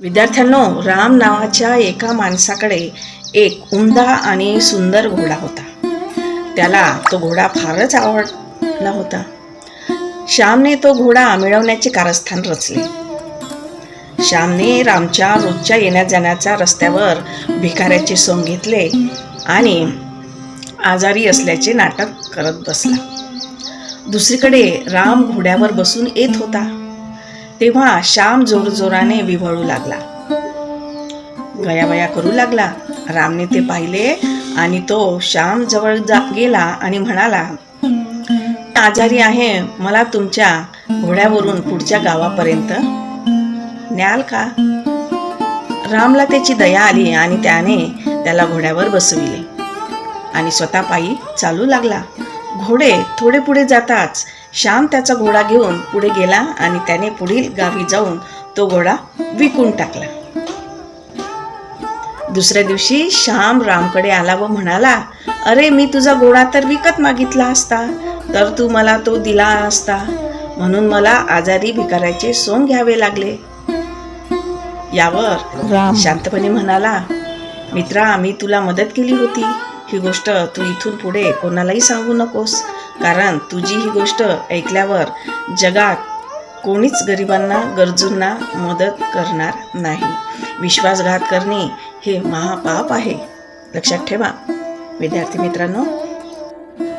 विद्यार्थ्यांनो, राम नावाच्या एका माणसाकडे एक उमदा आणि सुंदर घोडा होता. त्याला तो घोडा फारच आवडला होता. श्यामने तो घोडा मिळवण्याचे कारस्थान रचले. श्यामने रामच्या रोजच्या येण्या जाण्याच्या रस्त्यावर भिकाऱ्याचे सोंग घेतले आणि आजारी असल्याचे नाटक करत बसला. दुसरीकडे राम घोड्यावर बसून येत होता. तेव्हा श्याम जोरजोराने विव्हळू लागला, गयावया करू लागला. रामने ते पाहिले आणि तो श्याम जवळ गेला आणि म्हणाला, आजारी आहे, मला तुमच्या घोड्यावरून पुढच्या गावापर्यंत न्याल का? रामला त्याची दया आली आणि त्याने त्याला घोड्यावर बसविले आणि स्वतः पायी चालू लागला. घोडे थोडे पुढे जाताच श्याम त्याचा घोडा घेऊन पुढे गेला आणि त्याने पुढील गावी जाऊन तो घोडा विकून टाकला. दुसऱ्या दिवशी श्याम रामकडे आला व म्हणाला, अरे, मी तुझा घोडा तर विकत मागितला असता तर तू मला तो दिला असता, म्हणून मला आजारी भिकाऱ्याचे सोंग घ्यावे लागले. यावर राम शांतपणे म्हणाला, मित्रा, मी तुला मदत केली होती. ही गोष्ट तू इथून पुढे कोणालाही सांगू नकोस, कारण तुझी ही गोष्ट ऐकल्यावर जगात कोणीच गरिबांना, गरजूंना मदत करणार नाही. विश्वासघात करणे हे महापाप आहे, लक्षात ठेवा. विद्यार्थी मित्रांनो,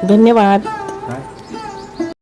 धन्यवाद.